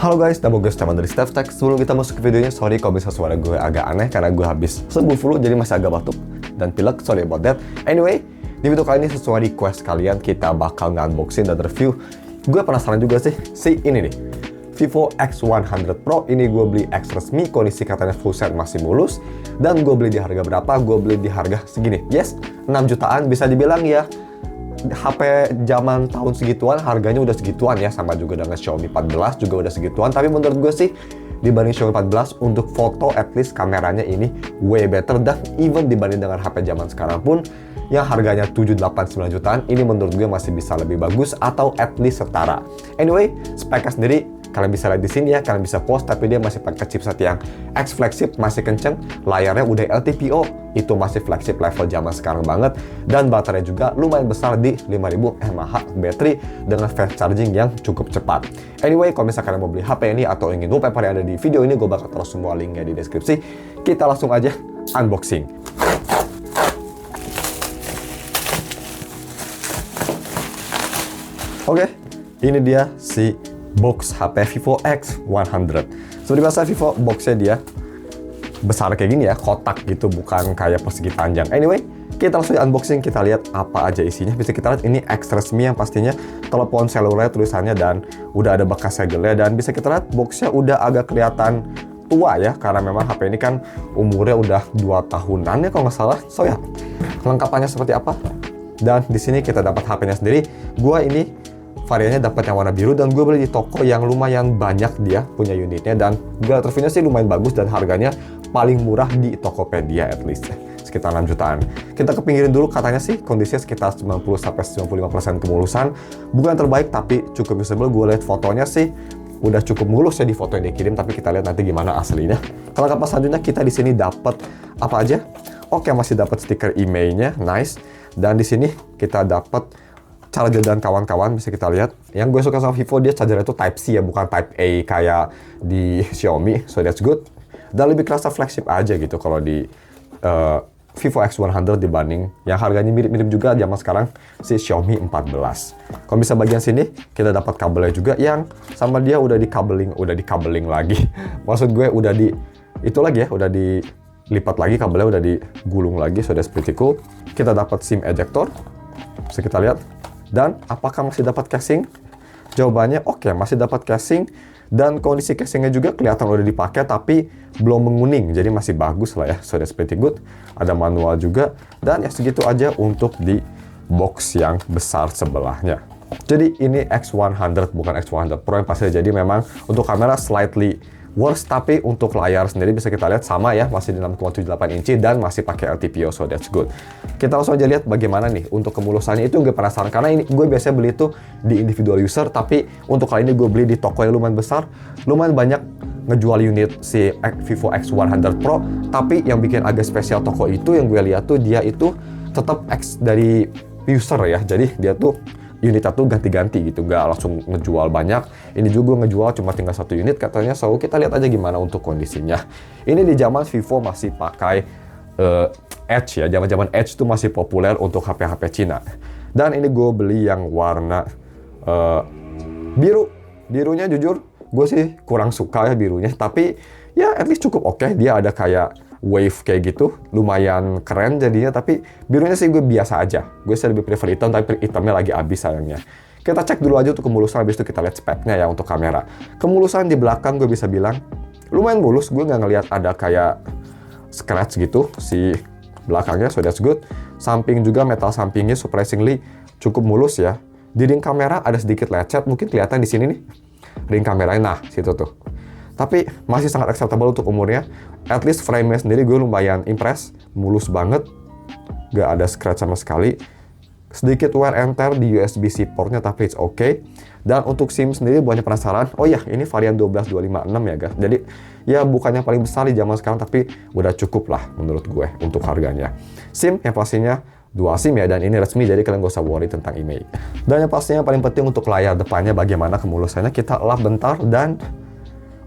Halo guys, nama gue Stefan dari Stef Tech. Sebelum kita masuk ke videonya, sorry kalau bisa suara gue agak aneh karena gue habis sembuh flu jadi masih agak batuk dan pilek, sorry about that. Anyway, di video kali ini sesuai request kalian, kita bakal nge-unboxing dan review. Gue penasaran juga sih, si ini nih, Vivo X100 Pro. Ini gue beli X resmi, kondisi katanya full set masih mulus. Dan gue beli di harga berapa? Gue beli di harga segini, yes, 6 jutaan bisa dibilang ya. HP zaman tahun segituan harganya udah segituan ya, sama juga dengan Xiaomi 14 juga udah segituan. Tapi menurut gue sih dibanding Xiaomi 14 untuk foto at least kameranya ini way better, dan even dibanding dengan HP zaman sekarang pun yang harganya 7, 8, 9 jutaan ini menurut gue masih bisa lebih bagus atau at least setara. Anyway, speknya sendiri kalian bisa lihat di sini ya, kalian bisa pause, tapi dia masih pakai chipset yang X flagship, masih kenceng, layarnya udah LTPO, itu masih flagship level zaman sekarang banget, dan baterai juga lumayan besar di 5000 mAh baterai dengan fast charging yang cukup cepat. Anyway, kalau misalkan kalian mau beli HP ini atau ingin wallpaper yang ada di video ini, gue bakal taruh semua linknya di deskripsi. Kita langsung aja unboxing. Oke, ini dia si box HP Vivo X100. Seperti biasa Vivo boxnya dia besar kayak gini ya, kotak gitu, bukan kayak persegi panjang. Anyway, kita langsung unboxing, kita lihat apa aja isinya. Bisa kita lihat ini X resmi yang pastinya telepon seluler tulisannya, dan udah ada bekas segelnya, dan bisa kita lihat boxnya udah agak kelihatan tua ya, karena memang HP ini kan umurnya udah 2 tahunan ya kalau nggak salah. So ya, kelengkapannya seperti apa? Dan di sini kita dapat HP-nya sendiri. Gua ini variannya dapat yang warna biru, dan gue beli di toko yang lumayan banyak dia punya unitnya, dan gue lihat reviewnya sih lumayan bagus dan harganya paling murah di Tokopedia at least, sekitar 6 jutaan. Kita kepinggirin dulu, katanya sih kondisinya sekitar 90-95% kemulusan. Bukan terbaik tapi cukup usable. Gue lihat fotonya sih udah cukup mulus ya di foto yang dikirim, tapi kita lihat nanti gimana aslinya. Kelengkapan selanjutnya kita di sini dapat apa aja? Oke, masih dapat stiker emailnya, nice. Dan di sini kita dapat charger dan kawan-kawan, bisa kita lihat. Yang gue suka sama Vivo, dia charger itu Type C ya, bukan Type A kayak di Xiaomi, so that's good. Dan lebih kerasa flagship aja gitu kalau di Vivo X100 dibanding yang harganya mirip-mirip juga zaman sekarang, si Xiaomi 14. Kalau bisa bagian sini, kita dapat kabelnya juga yang sama dia udah di kabeling lagi. Maksud gue udah di, itu lagi ya, udah dilipat lagi kabelnya, udah digulung lagi, so that's pretty cool. Kita dapat SIM ejector, bisa kita lihat. Dan apakah masih dapat casing? Jawabannya oke, masih dapat casing, dan kondisi casingnya juga kelihatan udah dipakai tapi belum menguning, jadi masih bagus lah ya, so that's pretty good. Ada manual juga, dan ya segitu aja untuk di box yang besar sebelahnya. Jadi ini X100 bukan X100 Pro yang pasti, jadi memang untuk kamera slightly worse, tapi untuk layar sendiri bisa kita lihat sama ya, masih di 6,78 inci dan masih pakai LTPO, so that's good. Kita langsung aja lihat bagaimana nih untuk kemulusannya. Itu gue penasaran karena ini gue biasanya beli itu di individual user, tapi untuk kali ini gue beli di toko yang lumayan besar, lumayan banyak ngejual unit si Vivo X100 Pro. Tapi yang bikin agak spesial toko itu yang gue lihat tuh, dia itu tetap X dari user ya, jadi dia tuh unitnya tuh ganti-ganti gitu, nggak langsung ngejual banyak. Ini juga ngejual cuma tinggal 1 unit katanya, so kita lihat aja gimana untuk kondisinya. Ini di zaman Vivo masih pakai Edge ya, zaman-zaman Edge tuh masih populer untuk HP-HP Cina. Dan ini gue beli yang warna biru. Birunya jujur gue sih kurang suka ya birunya, tapi ya at least cukup oke. Dia ada kayak wave kayak gitu, lumayan keren jadinya, tapi birunya sih gue biasa aja. Gue sih lebih prefer hitam, tapi hitamnya lagi habis sayangnya. Kita cek dulu aja untuk kemulusan, habis itu kita lihat speknya ya untuk kamera. Kemulusan di belakang gue bisa bilang lumayan mulus, gue nggak ngelihat ada kayak scratch gitu si belakangnya, so that's good. Samping juga metal sampingnya surprisingly cukup mulus ya. Di ring kamera ada sedikit lecet, mungkin kelihatan di sini nih ring kameranya, nah situ tuh. Tapi masih sangat acceptable untuk umurnya. At least frame-nya sendiri gue lumayan impress, mulus banget, gak ada scratch sama sekali. Sedikit wear and tear di USB-C portnya, tapi it's okay. Dan untuk SIM sendiri banyak penasaran. Oh ya, ini varian 12256 ya guys. Jadi ya bukannya paling besar di zaman sekarang, tapi udah cukup lah menurut gue untuk harganya. SIM yang pastinya dual SIM ya, dan ini resmi, jadi kalian gak usah worry tentang email. Dan yang pastinya paling penting untuk layar depannya bagaimana kemulusannya, kita lap bentar. Dan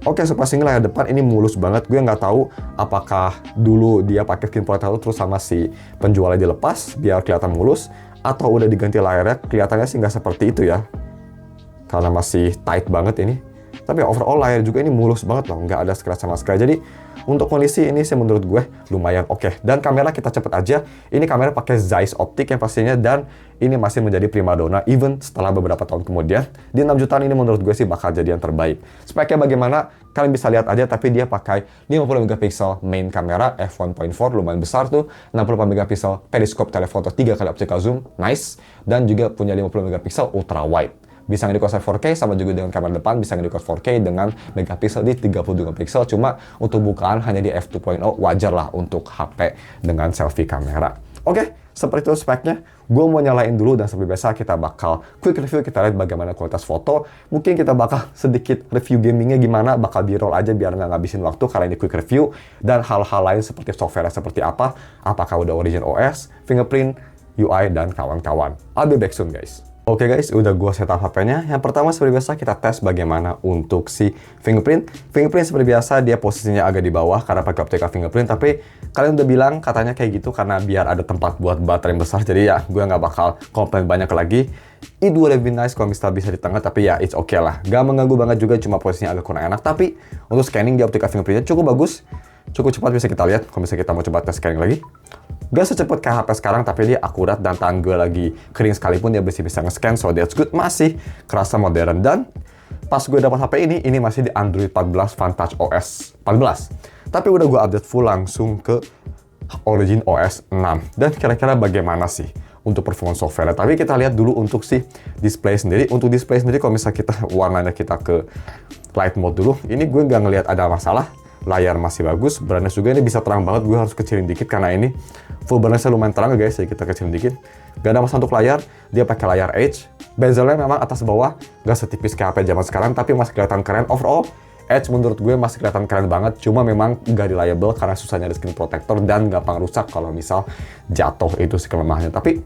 oke, surprisingly layar depan ini mulus banget. Gue nggak tahu apakah dulu dia pakai screen protector terus sama si penjualnya dilepas biar kelihatan mulus, atau udah diganti layarnya. Kelihatannya sih nggak seperti itu ya, karena masih tight banget ini. Tapi overall layar juga ini mulus banget loh, nggak ada scratch sama sekali. Jadi untuk kondisi ini sih menurut gue lumayan oke. Dan kamera kita cepet aja. Ini kamera pakai Zeiss optik yang pastinya, dan ini masih menjadi primadona even setelah beberapa tahun kemudian. Di 6 jutaan ini menurut gue sih bakal jadi yang terbaik. Speknya bagaimana? Kalian bisa lihat aja, tapi dia pakai 50 megapiksel main kamera f1.4, lumayan besar tuh. 64 megapiksel periscope telefoto 3 kali optical zoom, nice. Dan juga punya 50 megapiksel ultra wide. Bisa nge-record 4K, sama juga dengan kamera depan bisa nge-record 4K dengan megapiksel di 32 megapiksel. Cuma untuk bukaan hanya di f2.0, wajar lah untuk HP dengan selfie kamera. Oke, seperti itu speknya. Gue mau nyalain dulu, dan seperti biasa kita bakal quick review, kita lihat bagaimana kualitas foto. Mungkin kita bakal sedikit review gamingnya gimana, bakal di-roll aja biar nggak ngabisin waktu karena ini quick review. Dan hal-hal lain seperti software seperti apa, apakah udah Origin OS, fingerprint, UI, dan kawan-kawan. I'll be back soon guys. Oke guys, udah gue setup HP-nya. Yang pertama seperti biasa kita tes bagaimana untuk si fingerprint. Fingerprint seperti biasa dia posisinya agak di bawah karena pakai optical fingerprint. Tapi kalian udah bilang katanya kayak gitu karena biar ada tempat buat baterai yang besar. Jadi ya gue nggak bakal komplain banyak lagi. It would have been nice kalau misalnya bisa di tengah, tapi ya it's okay lah. Gak mengganggu banget juga, cuma posisinya agak kurang enak. Tapi untuk scanning di optical fingerprintnya cukup bagus. Cukup cepat bisa kita lihat. Kalau misalnya kita mau coba tes scanning lagi. Gak secepat kayak HP sekarang, tapi dia akurat, dan tangan gue lagi kering sekalipun dia masih bisa nge-scan, so that's good. Masih kerasa modern. Dan pas gue dapat HP ini masih di Android 14 Vantage OS 14. Tapi udah gue update full langsung ke Origin OS 6. Dan kira-kira bagaimana sih untuk performance software? Tapi kita lihat dulu untuk si display sendiri. Untuk display sendiri kalau misalnya kita warnanya kita ke light mode dulu, ini gue nggak ngelihat ada masalah. Layar masih bagus, brightness juga ini bisa terang banget. Gue harus kecilin dikit karena ini full brightness lumayan terang guys, jadi kita kecilin dikit. Gak ada masalah untuk layar, dia pakai layar Edge. Bezelnya memang atas bawah, gak setipis kayak HP zaman sekarang, tapi masih kelihatan keren. Overall, Edge menurut gue masih kelihatan keren banget, cuma memang gak reliable karena susah nyari screen protector dan gampang rusak kalau misal jatuh, itu sih kelemahannya. Tapi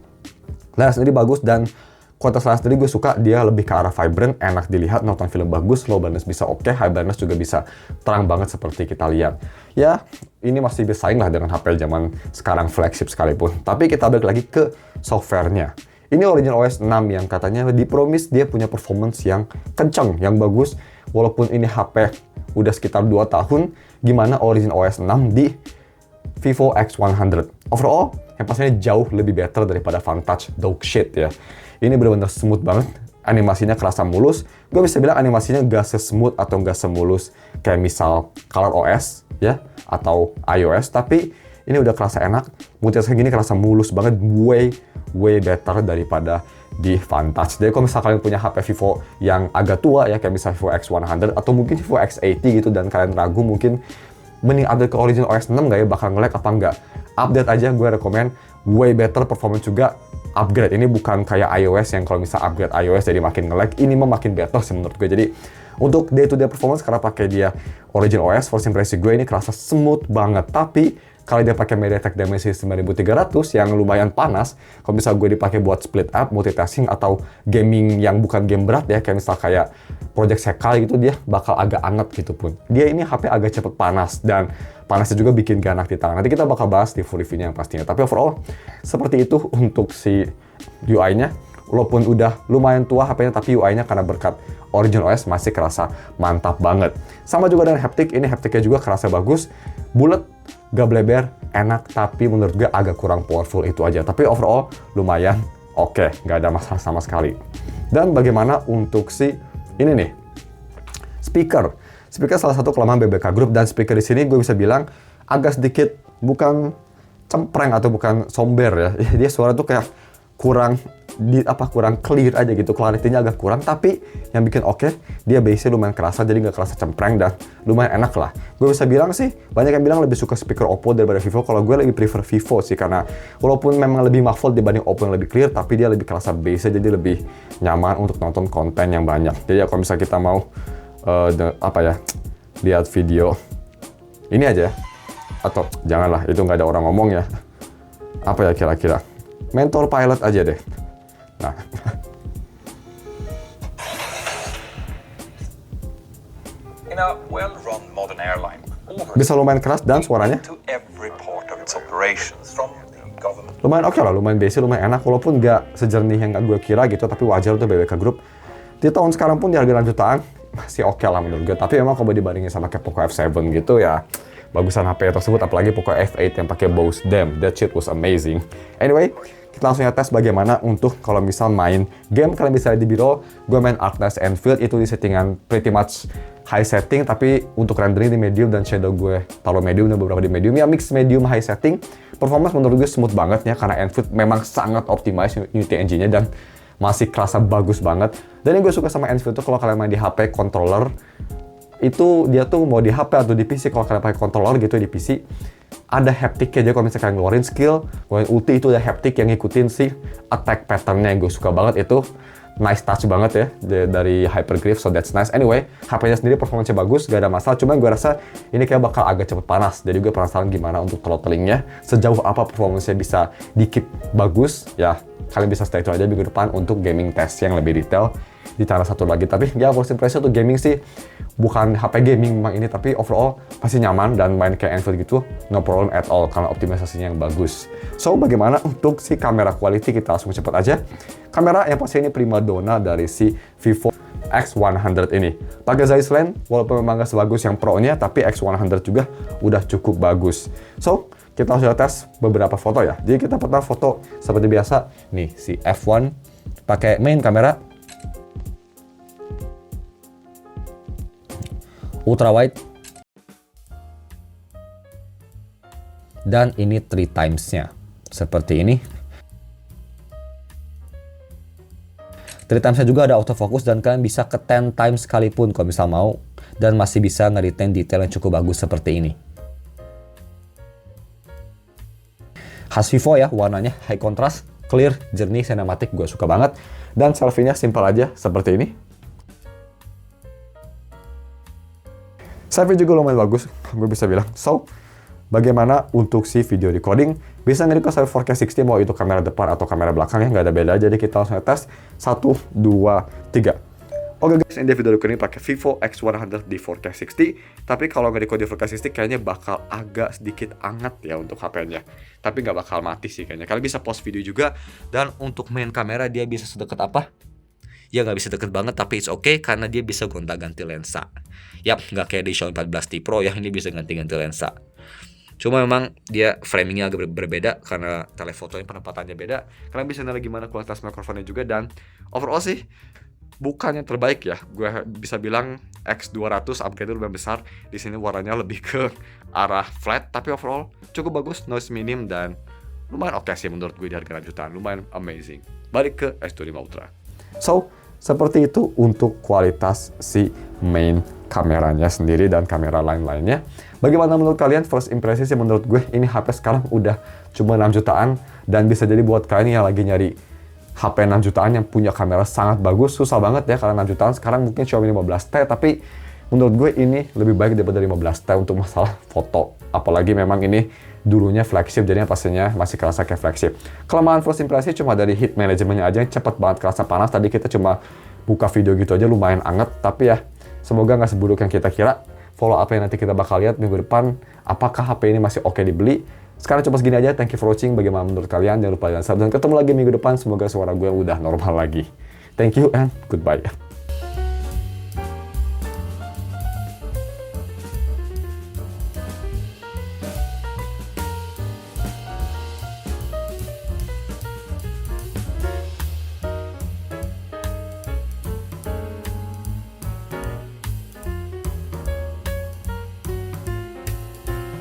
layar sendiri bagus, dan kualitas layar sendiri gue suka, dia lebih ke arah vibrant, enak dilihat, nonton film bagus, low brightness bisa oke, high brightness juga bisa terang banget seperti kita lihat. Ya, ini masih bersaing lah dengan HP zaman sekarang flagship sekalipun. Tapi kita balik lagi ke softwarenya. Ini Origin OS 6 yang katanya dipromis dia punya performance yang kenceng, yang bagus. Walaupun ini HP udah sekitar 2 tahun, gimana Origin OS 6 di Vivo X100. Overall, yang pastinya jauh lebih better daripada Vantage dog shit ya. Ini benar-benar smooth banget, animasinya kerasa mulus. Gue bisa bilang animasinya gak se-smooth atau gak semulus kayak misal ColorOS ya, atau iOS, tapi ini udah kerasa enak. Multitasking gini kerasa mulus banget, way better daripada di Vantage. Jadi kalau misalnya kalian punya HP Vivo yang agak tua ya, kayak misal Vivo X100 atau mungkin Vivo X80 gitu, dan kalian ragu mungkin mending update ke Origin OS 6 gak ya, bakal nge-lag apa enggak? Update aja, gue rekomen. Way better performance juga. Upgrade ini bukan kayak iOS yang kalau misal upgrade iOS jadi makin nge-lag, ini mah makin better sih menurut gue. Jadi untuk day to day performance karena pakai dia Origin OS, first impression gue ini kerasa smooth banget. Tapi kalau dia pakai MediaTek Dimensity 9300 yang lumayan panas, kalau misal gue dipakai buat split up, multitasking atau gaming yang bukan game berat ya, kayak misal kayak Project Sekal gitu, dia bakal agak anget gitu pun. Dia ini HP agak cepet panas, dan panasnya juga bikin ganak di tangan. Nanti kita bakal bahas di full review-nya yang pastinya. Tapi overall, seperti itu untuk si UI-nya. Walaupun udah lumayan tua HP-nya, tapi UI-nya karena berkat Origin OS masih kerasa mantap banget. Sama juga dengan haptik, ini haptiknya juga kerasa bagus. Bulat, gak bleber, enak, tapi menurut gue agak kurang powerful itu aja. Tapi overall, lumayan oke, gak ada masalah sama sekali. Dan bagaimana untuk si ini nih, speaker. Speaker salah satu kelemahan BBK Group, dan speaker di sini gue bisa bilang agak sedikit bukan cempreng atau bukan somber ya. Dia suara tuh kayak kurang clear aja gitu, clarity-nya agak kurang, tapi yang bikin oke, dia bass-nya lumayan kerasa, jadi nggak kerasa cempreng dan lumayan enak lah. Gue bisa bilang sih, banyak yang bilang lebih suka speaker Oppo daripada Vivo. Kalau gue lebih prefer Vivo sih, karena walaupun memang lebih muffled dibanding Oppo yang lebih clear, tapi dia lebih kerasa bass-nya, jadi lebih nyaman untuk nonton konten yang banyak. Jadi ya kalau misalnya kita mau lihat video ini aja, atau janganlah, itu nggak ada orang ngomong ya. Apa ya kira-kira? Mentor Pilot aja deh. Nah, in a well-run modern airline, bisa lumayan keras dan suaranya to every part of its operations from the government. lumayan oke lah, lumayan basic, lumayan enak, walaupun nggak sejernih yang gue kira gitu, tapi wajar tuh BBK Group. Di tahun sekarang pun di harga 6 jutaan, masih oke lah menurut gue. Tapi memang kalau dibandingin sama kayak Poco F7 gitu ya, bagusan HP tersebut, apalagi Poco F8 yang pakai Bose. Damn, that shit was amazing. Anyway, kita langsung ya tes bagaimana untuk kalau misal main game. Kalian bisa lihat di biro, gue main Arknights Endfield itu di settingan pretty much high setting, tapi untuk rendering di medium dan shadow gue taruh medium dan beberapa di medium, ya mix medium high setting. Performance menurut gue smooth banget ya, karena Enfield memang sangat optimize Unity engine-nya dan masih kerasa bagus banget. Dan yang gue suka sama Enfield tuh kalau kalian main di HP controller, itu dia tuh mau di HP atau di PC, kalau kalian pakai controller gitu di PC, ada haptic aja. Kalau misalkan ngeluarin skill, ngeluarin ulti, itu ada haptic yang ngikutin si attack pattern-nya, yang gue suka banget itu. Nice touch banget ya dari Hypergriff, so that's nice. Anyway, HP-nya sendiri performanya bagus, gak ada masalah. Cuma gue rasa ini kayak bakal agak cepet panas. Jadi gue penasaran gimana untuk throttling-nya, sejauh apa performanya bisa di-keep bagus. Ya, kalian bisa stay itu aja minggu depan untuk gaming test yang lebih detail di channel satu lagi. Tapi ya first impression untuk gaming sih, bukan HP gaming memang ini, tapi overall pasti nyaman dan main kayak Enfield gitu no problem at all karena optimisasinya yang bagus. So bagaimana untuk si kamera quality, kita langsung cepet aja. Kamera yang pasti ini prima donna dari si Vivo X100 ini. Pakai Zeiss lens, walaupun memang gak sebagus yang Pro-nya, tapi X100 juga udah cukup bagus. So kita langsung tes beberapa foto ya. Jadi kita pertama foto seperti biasa. Nih si F1 pakai main kamera ultra wide, dan ini 3 times-nya seperti ini. 3 times-nya juga ada autofocus dan kalian bisa ke 10 times sekalipun kalau misal mau, dan masih bisa nge-retain detail yang cukup bagus seperti ini. Khas Vivo ya, warnanya high contrast, clear, jernih, cinematic, gue suka banget. Dan selfie-nya simple aja seperti ini. Selfie juga lumayan bagus, gue bisa bilang. So, bagaimana untuk si video recording? Bisa nge-record sampai 4K 60 mau itu kamera depan atau kamera belakang ya, nggak ada beda. Jadi kita langsung tes 1, 2, 3. Oke guys, ini dia video recording pakai Vivo X100 di 4K 60. Tapi kalau nggak di 4K 60 kayaknya bakal agak sedikit anget ya untuk HP-nya. Tapi nggak bakal mati sih kayaknya. Kalian bisa pause video juga. Dan untuk main kamera dia bisa sedekat apa? Ya nggak bisa deket banget, tapi it's okay karena dia bisa gonta-ganti lensa. Yap, nggak kayak di Xiaomi 14T Pro yang ini bisa ganti-ganti lensa. Cuma memang dia framingnya agak berbeda karena telefotonya penempatannya beda. Kalian bisa nilai gimana kualitas mikrofonnya juga, dan overall sih bukan yang terbaik ya. Gue bisa bilang X200 upgrade lebih besar. Di sini warnanya lebih ke arah flat, tapi overall cukup bagus, noise minim, dan lumayan oke sih menurut gue di harga jutaan. Lumayan amazing. Balik ke S25 Ultra. So, seperti itu untuk kualitas si main kameranya sendiri dan kamera lain-lainnya. Bagaimana menurut kalian? First impression sih menurut gue ini HP sekarang udah cuma 6 jutaan dan bisa jadi buat kalian yang lagi nyari HP 6 jutaan yang punya kamera sangat bagus, susah banget ya karena 6 jutaan sekarang mungkin Xiaomi 15T, tapi menurut gue ini lebih baik daripada 15T untuk masalah foto. Apalagi memang ini dulunya flagship, jadinya pastinya masih kerasa kayak flagship. Kelemahan first impression cuma dari heat manajemennya aja yang cepet banget kerasa panas. Tadi kita cuma buka video gitu aja lumayan anget, tapi ya semoga nggak seburuk yang kita kira. Follow up yang nanti kita bakal lihat minggu depan, apakah HP ini masih oke dibeli. Sekarang cuma segini aja, thank you for watching. Bagaimana menurut kalian? Jangan lupa dan subscribe, dan ketemu lagi minggu depan. Semoga suara gue udah normal lagi. Thank you and goodbye.